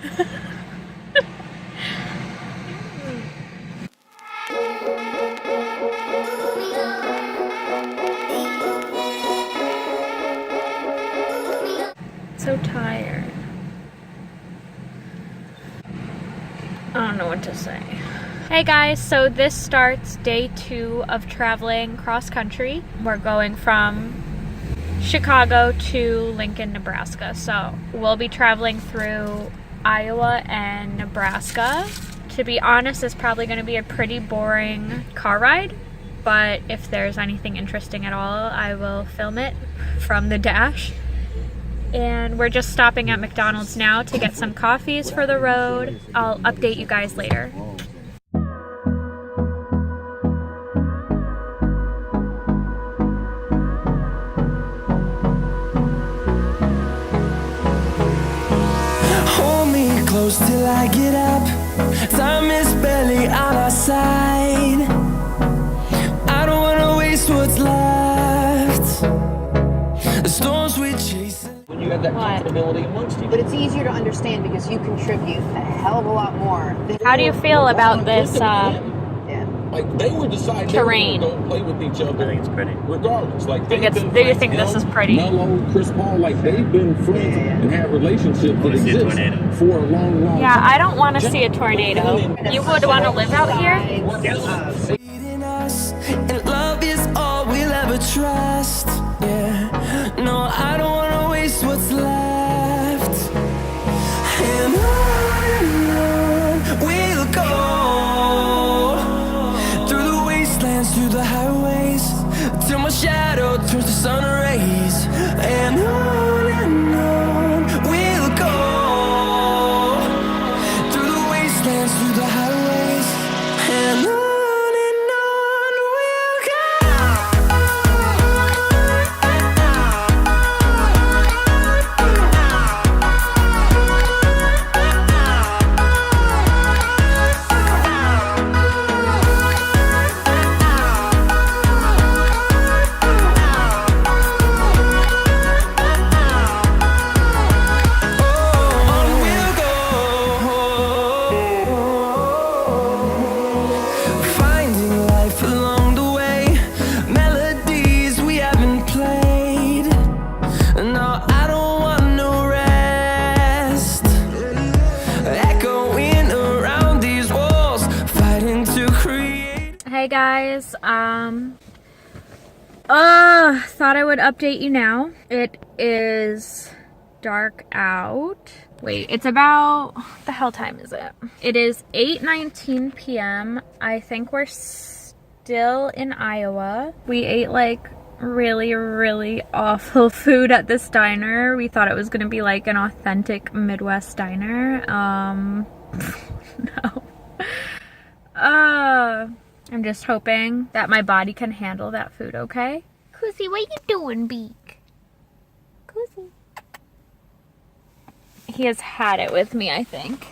So tired. I don't know what to say. Hey guys, so this starts day 2 of traveling cross country. We're going from Chicago to Lincoln, Nebraska. So we'll be traveling through Iowa and Nebraska. To be honest, it's probably going to be a pretty boring car ride, but if there's anything interesting at all, I will film it from the dash. And we're just stopping at McDonald's now to get some coffees for the road. I'll update you guys later. Hold me close till I get up. Time is barely on our side. I don't wanna waste what's left. The storms we chase. When you have that comfortability amongst you. But it's easier to understand because you contribute a hell of a lot more. How do you feel about this like they were deciding terrain? They were gonna play with each other. I think it's pretty. Regardless, like Do you think this is pretty? Mello, Chris Paul, like they've been friends and have relationships that exist for a long, long time. Yeah, I don't want to see a tornado. You would want to live out here? And love is all we'll ever trust. Yeah, no, I don't wanna waste what's left. And on we'll go through the wastelands, through the highways, till my shadow turns to sun rays. And on we'll go through the wastelands, through the highways, and on. Hey guys, thought I would update you now. It is dark out. Wait, it's about, the hell time is it? It is 8:19 p.m. I think we're still in Iowa. We ate like really awful food at this diner. We thought it was gonna be like an authentic Midwest diner. No. I'm just hoping that my body can handle that food, okay? Kuzi, what you doing, Beak? Kuzi. He has had it with me, I think.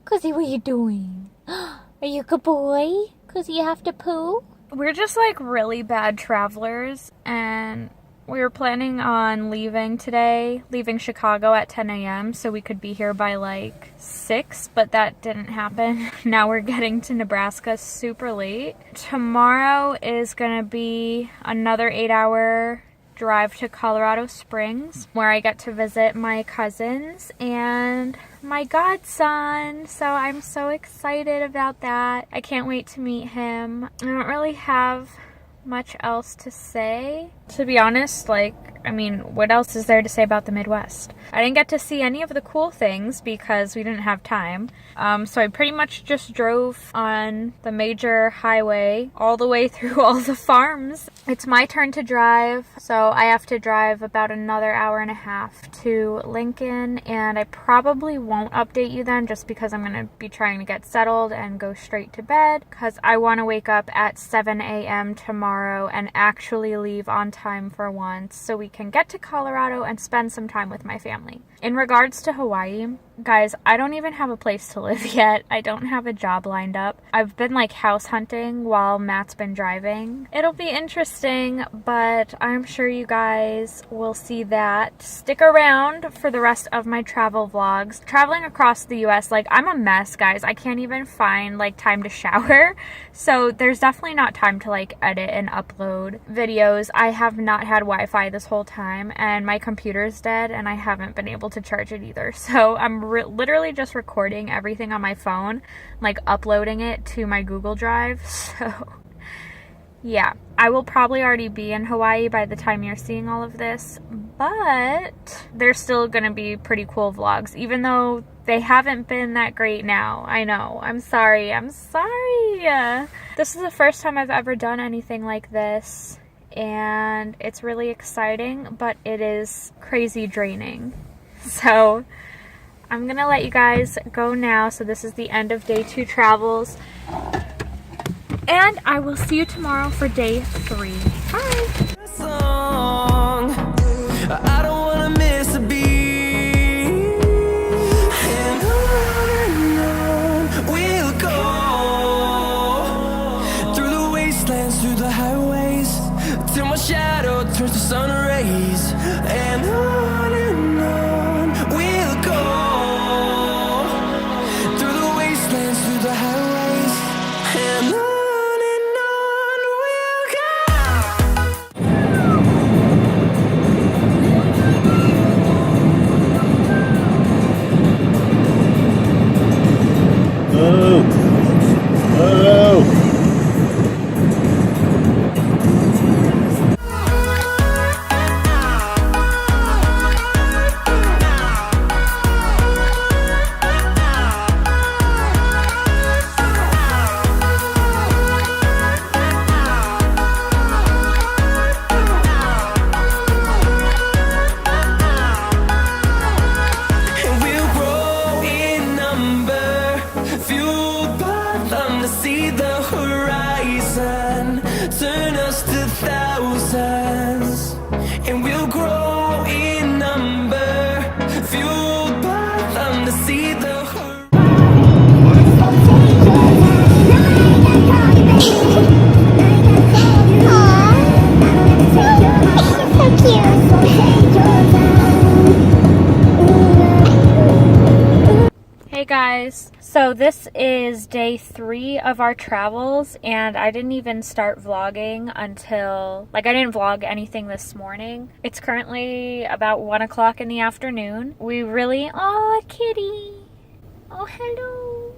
Kuzi, what you doing? Are you a good boy? Kuzi, you have to poo? We're just like really bad travelers, and we were planning on leaving today, leaving Chicago at 10 a.m. so we could be here by like 6, but that didn't happen. Now we're getting to Nebraska super late. Tomorrow is gonna be another 8-hour drive to Colorado Springs, where I get to visit my cousins and my godson. So I'm so excited about that. I can't wait to meet him. I don't really have much else to say, to be honest. Like, I mean, what else is there to say about the Midwest? I didn't get to see any of the cool things because we didn't have time. So I pretty much just drove on the major highway all the way through all the farms. It's my turn to drive, so I have to drive about another hour and a half to Lincoln, and I probably won't update you then just because I'm going to be trying to get settled and go straight to bed because I want to wake up at 7 a.m. tomorrow and actually leave on time for once so we can get to Colorado and spend some time with my family. In regards to Hawaii, guys, I don't even have a place to live yet. I don't have a job lined up. I've been like house hunting while Matt's been driving. It'll be interesting, but I'm sure you guys will see that. Stick around for the rest of my travel vlogs. Traveling across the US, like, I'm a mess, guys. I can't even find like time to shower. So there's definitely not time to like edit and upload videos. I have not had Wi-Fi this whole time, and my computer's dead, and I haven't been able to charge it either. So I'm literally just recording everything on my phone, like uploading it to my Google Drive. So yeah, I will probably already be in Hawaii by the time you're seeing all of this, but they're still gonna be pretty cool vlogs, even though they haven't been that great now. I know. I'm sorry. This is the first time I've ever done anything like this, and it's really exciting, but it is crazy draining. So I'm gonna let you guys go now. So this is the end of day 2 travels, and I will see you tomorrow for day 3. Bye. Song. I don't wanna miss a beat. And on we'll go through the wastelands, through the highways, till my shadow turns to sun rays. And on we'll go through the wastelands, through the highways, and on we'll go. And we'll grow in number, fueled by them to see the horizon, turn us to thousands. And we'll grow in number, fueled by them to see the horizon. Hey guys, so this is day 3 of our travels, and I didn't even start vlogging until, like, I didn't vlog anything this morning. It's currently about 1 o'clock in the afternoon. We really, oh kitty, oh hello.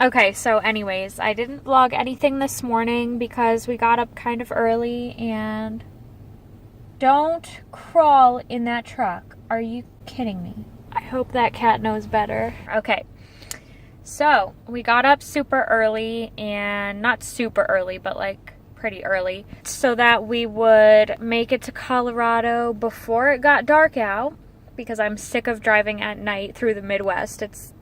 Okay, so anyways, I didn't vlog anything this morning because we got up kind of early. And don't crawl in that truck. Are you kidding me? I hope that cat knows better. Okay, so we got up super early, and not super early, but like pretty early, so that we would make it to Colorado before it got dark out, because I'm sick of driving at night through the Midwest. It's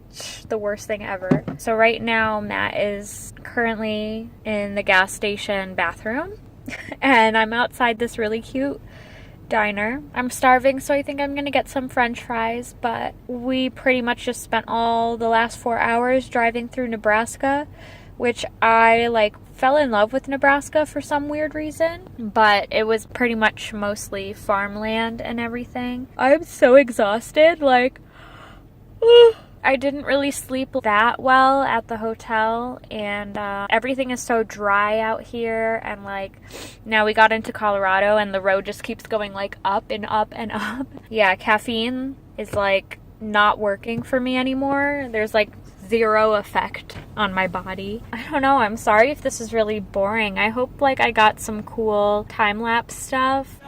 the worst thing ever. So right now Matt is currently in the gas station bathroom and I'm outside this really cute diner. I'm starving, so I think I'm gonna get some french fries, but we pretty much just spent all the last 4 hours driving through Nebraska, which I like fell in love with Nebraska for some weird reason, but it was pretty much mostly farmland and everything. I'm so exhausted, like I didn't really sleep that well at the hotel, and everything is so dry out here, and like now we got into Colorado and the road just keeps going like up and up and up. Yeah, caffeine is like not working for me anymore. There's like zero effect on my body. I don't know, I'm sorry if this is really boring. I hope like I got some cool time-lapse stuff.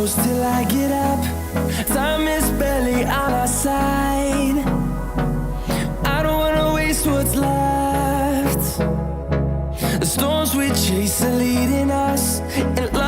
close till I get up. Time is barely on our side. I don't wanna waste what's left. The storms we chase are leading us, and